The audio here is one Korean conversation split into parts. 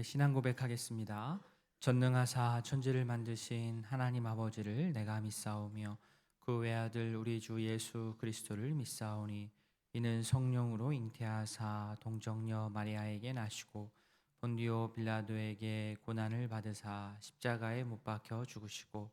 신앙 고백하겠습니다. 전능하사 천지를 만드신 하나님 아버지를 내가 믿사오며 그 외아들 우리 주 예수 그리스도를 믿사오니 이는 성령으로 잉태하사 동정녀 마리아에게 나시고 본디오 빌라도에게 고난을 받으사 십자가에 못 박혀 죽으시고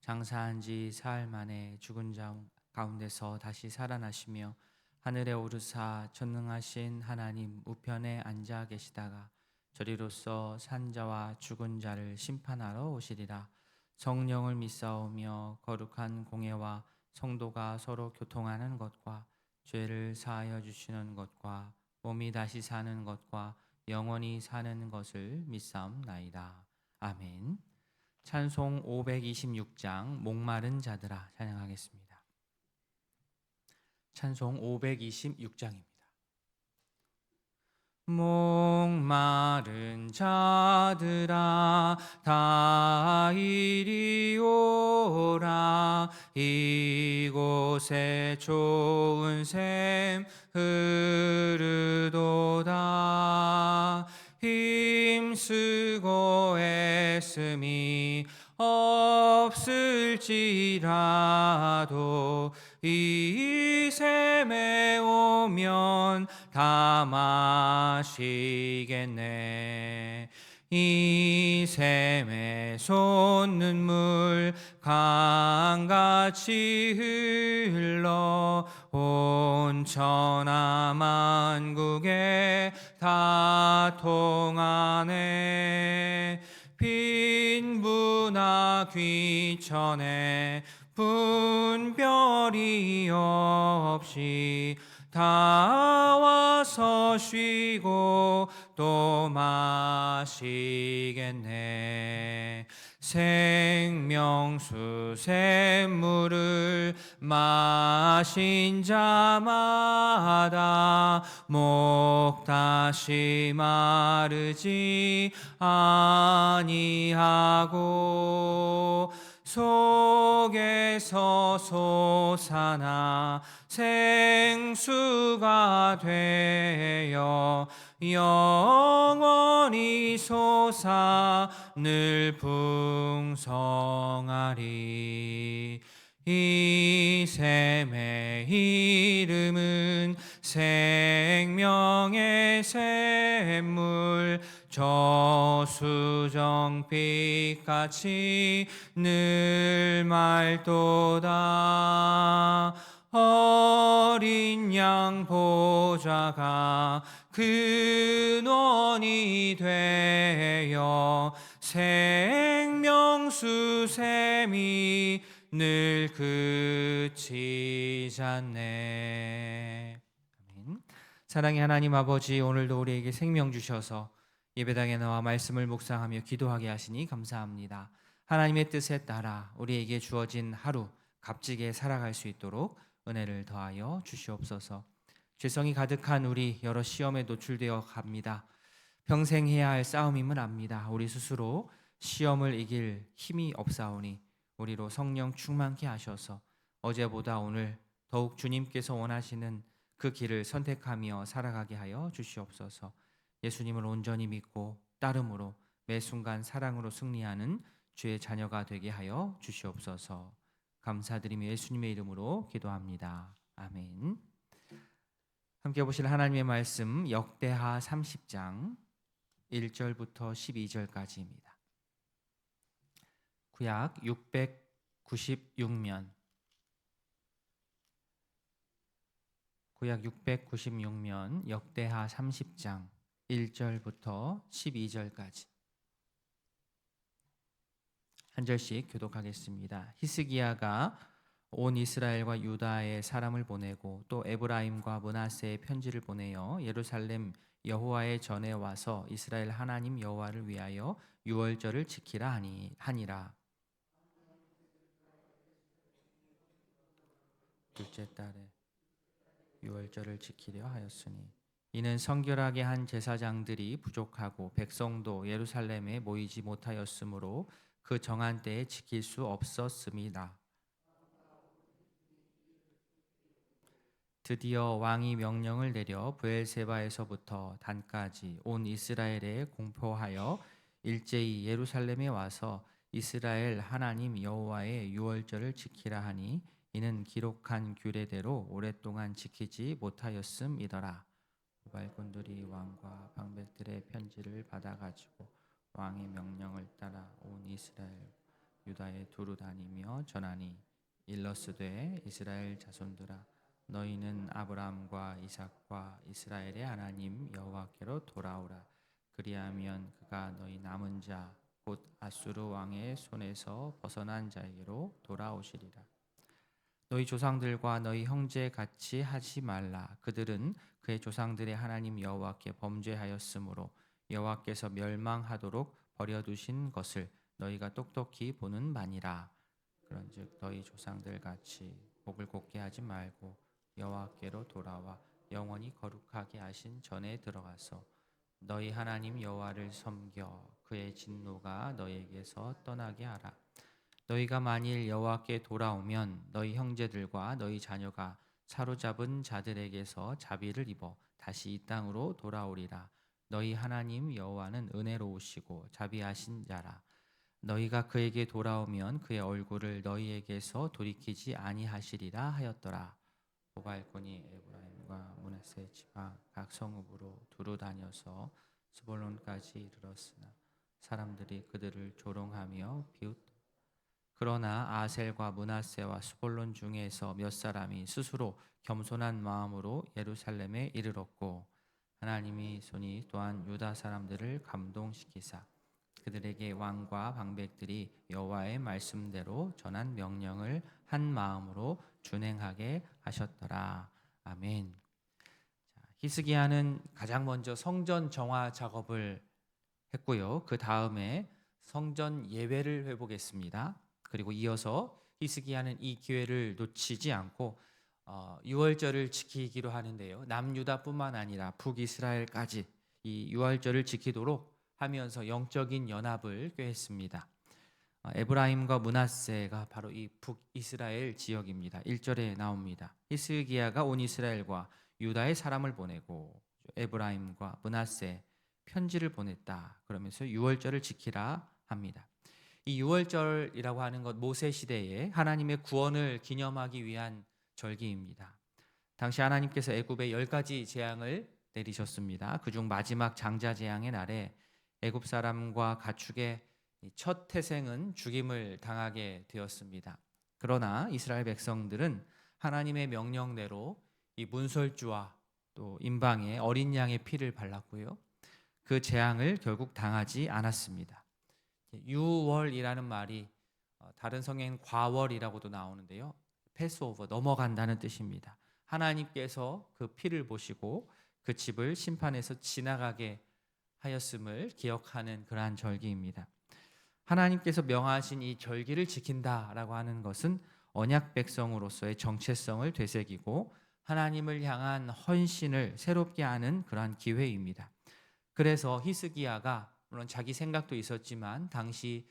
장사한 지 사흘 만에 죽은 자 가운데서 다시 살아나시며 하늘에 오르사 전능하신 하나님 우편에 앉아 계시다가 저리로서 산자와 죽은 자를 심판하러 오시리라. 성령을 믿사오며 거룩한 공예와 성도가 서로 교통하는 것과 죄를 사하여 주시는 것과 몸이 다시 사는 것과 영원히 사는 것을 믿사옵나이다. 아멘. 찬송 526장 목마른 자들아 찬양하겠습니다. 찬송 526장입니다. 목마른 자들아 다 이리 오라. 이곳에 좋은 샘 흐르도다. 힘쓰고 애씀이 없을지라도 이 샘에 오면 다 마시겠네. 이 샘에 솟는 물 강같이 흘러 온 천하 만국에 다 통하네. 빈부나 귀천에 분별이 없이 다 와서 쉬고 또 마시겠네. 생명수 샘물을 마신 자마다 목 다시 마르지 아니하고 속에서 솟아나 생수가 되어 영원히 솟아 늘 풍성하리. 이 샘의 이름은 생명의 샘물, 저수정빛같이 늘 맑도다. 어린 양 보좌가 근원이 되어 생명수 샘이 늘 그치지 않네. 아멘. 사랑의 하나님 아버지, 오늘도 우리에게 생명 주셔서 예배당에 나와 말씀을 묵상하며 기도하게 하시니 감사합니다. 하나님의 뜻에 따라 우리에게 주어진 하루 값지게 살아갈 수 있도록 은혜를 더하여 주시옵소서. 죄성이 가득한 우리 여러 시험에 노출되어 갑니다. 평생 해야 할 싸움임을 압니다. 우리 스스로 시험을 이길 힘이 없사오니 우리로 성령 충만케 하셔서 어제보다 오늘 더욱 주님께서 원하시는 그 길을 선택하며 살아가게 하여 주시옵소서. 예수님을 온전히 믿고 따름으로 매 순간 사랑으로 승리하는 주의 자녀가 되게 하여 주시옵소서. 감사드리며 예수님의 이름으로 기도합니다. 아멘. 함께 보실 하나님의 말씀 역대하 30장 1절부터 12절까지입니다. 구약 696년 역대하 30장 1절부터 12절까지 한 절씩 교독하겠습니다. 히스기야가 온 이스라엘과 유다의 사람을 보내고 또 에브라임과 므낫세의 편지를 보내어 예루살렘 여호와의 전에 와서 이스라엘 하나님 여호와를 위하여 유월절을 지키라 하니라. 둘째 달에 유월절을 지키려 하였으니 이는 성결하게 한 제사장들이 부족하고 백성도 예루살렘에 모이지 못하였으므로 그 정한 때에 지킬 수 없었습니다. 드디어 왕이 명령을 내려 브엘세바에서부터 단까지 온 이스라엘에 공포하여 일제히 예루살렘에 와서 이스라엘 하나님 여호와의 유월절을 지키라 하니 이는 기록한 규례대로 오랫동안 지키지 못하였음이더라. 고발꾼들이 왕과 방백들의 편지를 받아가지고 왕의 명령을 따라 온 이스라엘 유다에 두루 다니며 전하니 일러스되 이스라엘 자손들아 너희는 아브라함과 이삭과 이스라엘의 하나님 여호와께로 돌아오라. 그리하면 그가 너희 남은 자 곧 아수르 왕의 손에서 벗어난 자에게로 돌아오시리라. 너희 조상들과 너희 형제 같이 하지 말라. 그들은 그의 조상들의 하나님 여호와께 범죄하였으므로 여호와께서 멸망하도록 버려두신 것을 너희가 똑똑히 보는 바니라. 그런즉 너희 조상들 같이 목을 곧게 하지 말고 여호와께로 돌아와 영원히 거룩하게 하신 전에 들어가서 너희 하나님 여호와를 섬겨 그의 진노가 너희에게서 떠나게 하라. 너희가 만일 여호와께 돌아오면 너희 형제들과 너희 자녀가 사로잡은 자들에게서 자비를 입어 다시 이 땅으로 돌아오리라. 너희 하나님 여호와는 은혜로우시고 자비하신 자라. 너희가 그에게 돌아오면 그의 얼굴을 너희에게서 돌이키지 아니하시리라 하였더라. 고발꾼이 에브라임과 므낫세 지방 각 성읍으로 두루 다녀서 스볼론까지 이르렀으나 사람들이 그들을 조롱하며 비웃더라. 그러나 아셀과 므낫세와 스볼론 중에서 몇 사람이 스스로 겸손한 마음으로 예루살렘에 이르렀고 하나님이 손이 또한 유다 사람들을 감동시키사 그들에게 왕과 방백들이 여호와의 말씀대로 전한 명령을 한 마음으로 준행하게 하셨더라. 아멘. 히스기야는 가장 먼저 성전 정화 작업을 했고요. 그 다음에 성전 예배를 해보겠습니다. 그리고 이어서 히스기야는 이 기회를 놓치지 않고 유월절을 지키기로 하는데요. 남유다뿐만 아니라 북이스라엘까지 이 유월절을 지키도록 하면서 영적인 연합을 꾀했습니다. 에브라임과 므낫세가 바로 이 북이스라엘 지역입니다. 1절에 나옵니다. 히스기야가 온 이스라엘과 유다의 사람을 보내고 에브라임과 므낫세 편지를 보냈다. 그러면서 유월절을 지키라 합니다. 이 유월절이라고 하는 것 모세 시대에 하나님의 구원을 기념하기 위한 절기입니다. 당시 하나님께서 애굽에 10가지 재앙을 내리셨습니다. 그중 마지막 장자 재앙의 날에 애굽 사람과 가축의 첫 태생은 죽임을 당하게 되었습니다. 그러나 이스라엘 백성들은 하나님의 명령대로 이 문설주와 또 임방의 어린 양의 피를 발랐고요. 그 재앙을 결국 당하지 않았습니다. 유월이라는 말이 다른 성경엔 과월이라고도 나오는데요. 패스오버, 넘어간다는 뜻입니다. 하나님께서 그 피를 보시고 그 집을 심판해서 지나가게 하였음을 기억하는 그러한 절기입니다. 하나님께서 명하신 이 절기를 지킨다라고 하는 것은 언약 백성으로서의 정체성을 되새기고 하나님을 향한 헌신을 새롭게 하는 그러한 기회입니다. 그래서 히스기야가 물론 자기 생각도 있었지만 당시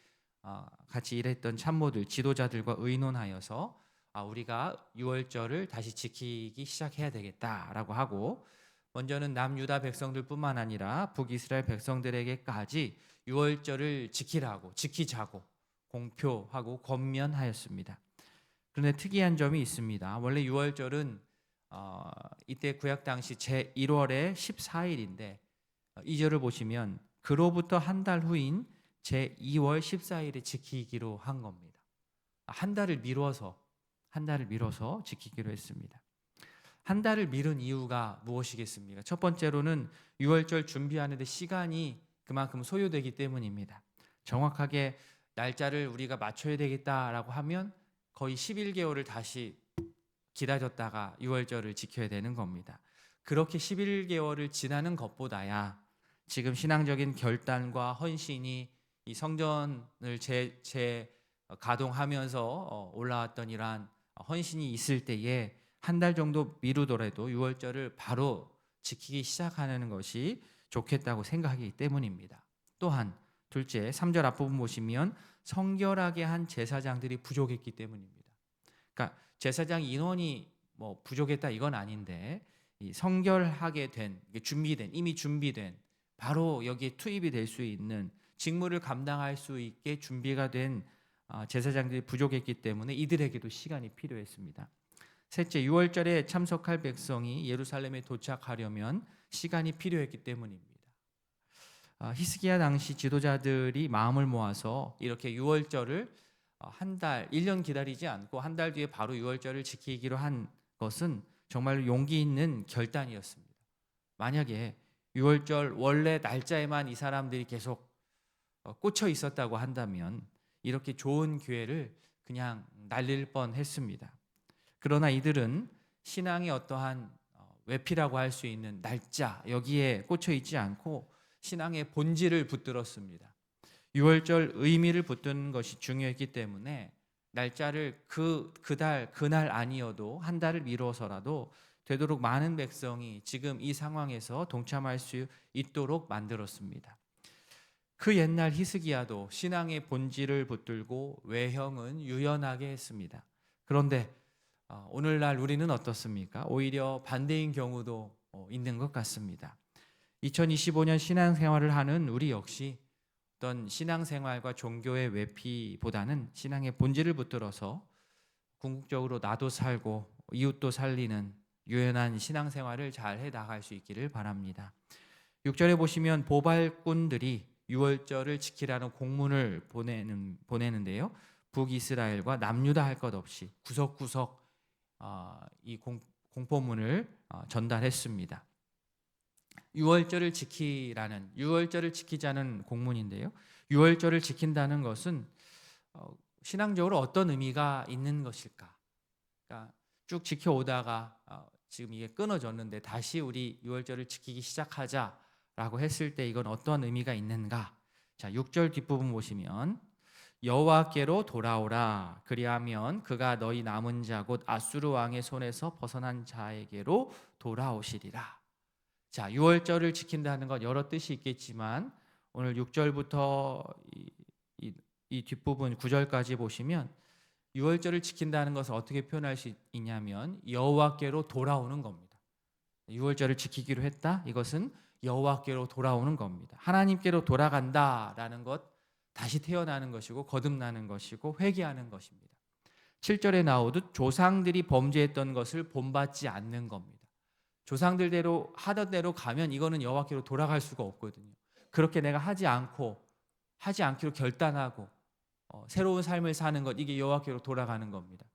같이 일했던 참모들, 지도자들과 의논하여서 우리가 유월절을 다시 지키기 시작해야 되겠다라고 하고 먼저는 남유다 백성들뿐만 아니라 북이스라엘 백성들에게까지 유월절을 지키자고 공표하고 권면하였습니다. 그런데 특이한 점이 있습니다. 원래 유월절은 이때 구약 당시 제1월의 14일인데 2절을 보시면 그로부터 한 달 후인 제2월 14일에 지키기로 한 겁니다. 한 달을 미뤄서 지키기로 했습니다. 한 달을 미룬 이유가 무엇이겠습니까? 첫 번째로는 유월절 준비하는 데 시간이 그만큼 소요되기 때문입니다. 정확하게 날짜를 우리가 맞춰야 되겠다라고 하면 거의 11개월을 다시 기다렸다가 유월절을 지켜야 되는 겁니다. 그렇게 11개월을 지나는 것보다야 지금 신앙적인 결단과 헌신이 이 성전을 가동하면서 올라왔던 이러한 헌신이 있을 때에 한 달 정도 미루더라도 유월절을 바로 지키기 시작하는 것이 좋겠다고 생각하기 때문입니다. 또한 둘째, 3절 앞부분 보시면 성결하게 한 제사장들이 부족했기 때문입니다. 그러니까 제사장 인원이 뭐 부족했다 이건 아닌데 이 성결하게 된 이미 준비된 바로 여기에 투입이 될 수 있는 직무를 감당할 수 있게 준비가 된 제사장들이 부족했기 때문에 이들에게도 시간이 필요했습니다. 셋째, 유월절에 참석할 백성이 예루살렘에 도착하려면 시간이 필요했기 때문입니다. 히스기야 당시 지도자들이 마음을 모아서 이렇게 유월절을 한 달, 1년 기다리지 않고 한 달 뒤에 바로 유월절을 지키기로 한 것은 정말 용기 있는 결단이었습니다. 만약에 유월절 원래 날짜에만 이 사람들이 계속 꽂혀 있었다고 한다면 이렇게 좋은 기회를 그냥 날릴 뻔했습니다. 그러나 이들은 신앙의 어떠한 외피라고 할 수 있는 날짜 여기에 꽂혀 있지 않고 신앙의 본질을 붙들었습니다. 유월절 의미를 붙드는 것이 중요했기 때문에 날짜를 그날 아니어도 한 달을 미뤄서라도 되도록 많은 백성이 지금 이 상황에서 동참할 수 있도록 만들었습니다. 그 옛날 히스기야도 신앙의 본질을 붙들고 외형은 유연하게 했습니다. 그런데 오늘날 우리는 어떻습니까? 오히려 반대인 경우도 있는 것 같습니다. 2025년 신앙생활을 하는 우리 역시 어떤 신앙생활과 종교의 외피보다는 신앙의 본질을 붙들어서 궁극적으로 나도 살고 이웃도 살리는 유연한 신앙생활을 잘 해나갈 수 있기를 바랍니다. 6절에 보시면 보발꾼들이 유월절을 지키라는 공문을 보내는데요. 북이스라엘과 남유다 할 것 없이 구석구석 이 공포문을 전달했습니다. 유월절을 지키자는 공문인데요. 유월절을 지킨다는 것은 신앙적으로 어떤 의미가 있는 것일까? 그러니까 쭉 지켜오다가 지금 이게 끊어졌는데 다시 우리 유월절을 지키기 시작하자라고 했을 때 이건 어떤 의미가 있는가? 자, 6절 뒷부분 보시면 여호와께로 돌아오라. 그리하면 그가 너희 남은 자 곧 아수르 왕의 손에서 벗어난 자에게로 돌아오시리라. 자, 유월절을 지킨다는 것 여러 뜻이 있겠지만 오늘 6절부터 이 뒷부분 9절까지 보시면 유월절을 지킨다는 것을 어떻게 표현할 수 있냐면 여호와께로 돌아오는 겁니다. 유월절을 지키기로 했다. 이것은 여호와께로 돌아오는 겁니다. 하나님께로 돌아간다라는 것, 다시 태어나는 것이고 거듭나는 것이고 회개하는 것입니다. 7절에 나오듯 조상들이 범죄했던 것을 본받지 않는 겁니다. 조상들대로 하던 대로 가면 이거는 여호와께로 돌아갈 수가 없거든요. 그렇게 내가 하지 않기로 결단하고 새로운 삶을 사는 것, 이게 여호와께로 돌아가는 겁니다.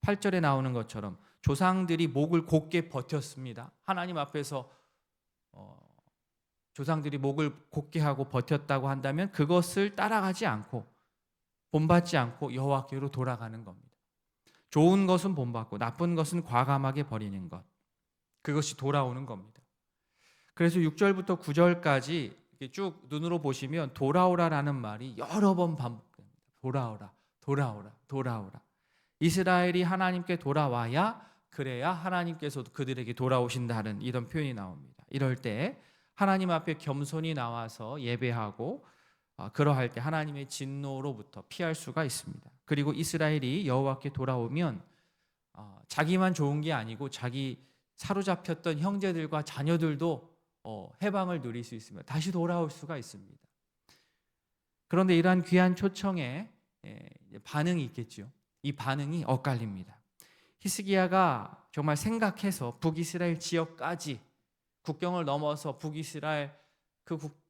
8절에 나오는 것처럼 조상들이 목을 곧게 버텼습니다. 하나님 앞에서 조상들이 목을 곧게 하고 버텼다고 한다면 그것을 따라가지 않고 본받지 않고 여호와께로 돌아가는 겁니다. 좋은 것은 본받고 나쁜 것은 과감하게 버리는 것, 그것이 돌아오는 겁니다. 그래서 6절부터 9절까지 쭉 눈으로 보시면 돌아오라라는 말이 여러 번 반복됩니다. 돌아오라, 돌아오라, 돌아오라. 이스라엘이 하나님께 돌아와야 그래야 하나님께서도 그들에게 돌아오신다는 이런 표현이 나옵니다. 이럴 때 하나님 앞에 겸손히 나와서 예배하고 그러할 때 하나님의 진노로부터 피할 수가 있습니다. 그리고 이스라엘이 여호와께 돌아오면 자기만 좋은 게 아니고 자기 사로잡혔던 형제들과 자녀들도 해방을 누릴 수 있습니다. 다시 돌아올 수가 있습니다. 그런데 이러한 귀한 초청에 반응이 있겠죠. 이 반응이 엇갈립니다. 히스기야가 정말 생각해서 북이스라엘 지역까지 국경을 넘어서 북이스라엘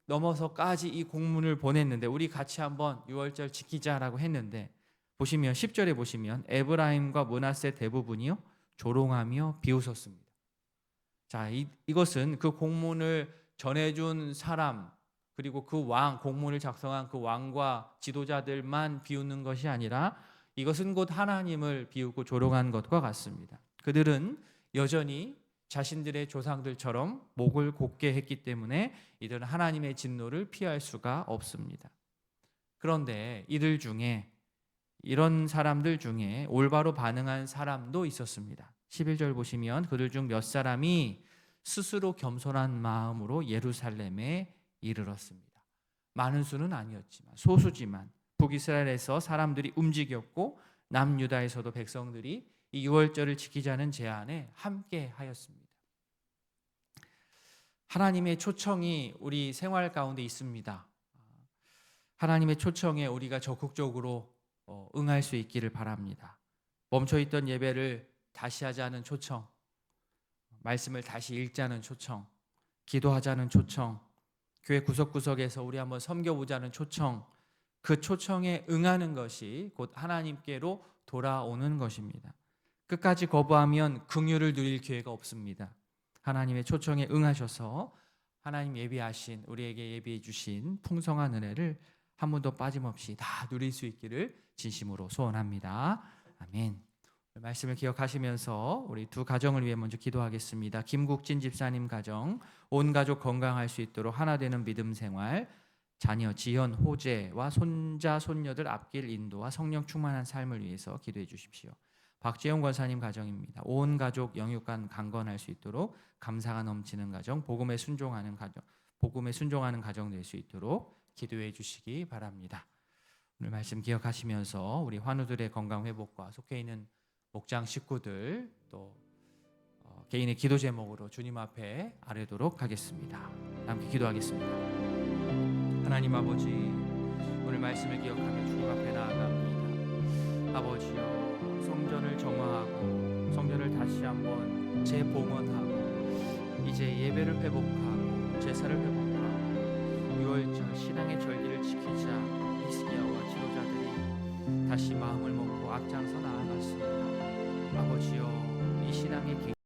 넘어서까지 이 공문을 보냈는데 우리 같이 한번 유월절 지키자라고 했는데 보시면 10절에 보시면 에브라임과 므낫세 대부분이요 조롱하며 비웃었습니다. 자, 이것은 그 공문을 전해준 사람 그리고 그 왕, 공문을 작성한 그 왕과 지도자들만 비웃는 것이 아니라 이것은 곧 하나님을 비웃고 조롱한 것과 같습니다. 그들은 여전히 자신들의 조상들처럼 목을 곧게 했기 때문에 이들은 하나님의 진노를 피할 수가 없습니다. 그런데 이런 사람들 중에 올바로 반응한 사람도 있었습니다. 11절 보시면 그들 중 몇 사람이 스스로 겸손한 마음으로 예루살렘에 이르렀습니다. 많은 수는 아니었지만 소수지만 북이스라엘에서 사람들이 움직였고 남유다에서도 백성들이 이 유월절을 지키자는 제안에 함께 하였습니다. 하나님의 초청이 우리 생활 가운데 있습니다. 하나님의 초청에 우리가 적극적으로 응할 수 있기를 바랍니다. 멈춰있던 예배를 다시 하자는 초청, 말씀을 다시 읽자는 초청, 기도하자는 초청, 교회 구석구석에서 우리 한번 섬겨보자는 초청, 그 초청에 응하는 것이 곧 하나님께로 돌아오는 것입니다. 끝까지 거부하면 긍휼을 누릴 기회가 없습니다. 하나님의 초청에 응하셔서 하나님 예비하신, 우리에게 예비해 주신 풍성한 은혜를 한 번도 빠짐없이 다 누릴 수 있기를 진심으로 소원합니다. 아멘. 말씀을 기억하시면서 우리 두 가정을 위해 먼저 기도하겠습니다. 김국진 집사님 가정, 온 가족 건강할 수 있도록 하나 되는 믿음 생활, 자녀 지현, 호재와 손자, 손녀들 앞길 인도와 성령 충만한 삶을 위해서 기도해 주십시오. 박재용 권사님 가정입니다. 온 가족 영육간 강건할 수 있도록 감사가 넘치는 가정, 복음에 순종하는 가정 될 수 있도록 기도해 주시기 바랍니다. 오늘 말씀 기억하시면서 우리 환우들의 건강 회복과 속해 있는 목장 식구들 또 개인의 기도 제목으로 주님 앞에 아뢰도록 하겠습니다. 함께 기도하겠습니다. 하나님 아버지, 오늘 말씀을 기억하며 주님 앞에 나아갑니다. 아버지여, 성전을 정화하고 성전을 다시 한번 재봉헌하고 이제 예배를 회복하고 제사를 회복하고 유월절 신앙의 절기를 지키자 히스기야와 지도자들이 다시 마음을 먹고 앞장서 나아갔습니다. 아버지여, 이 신앙의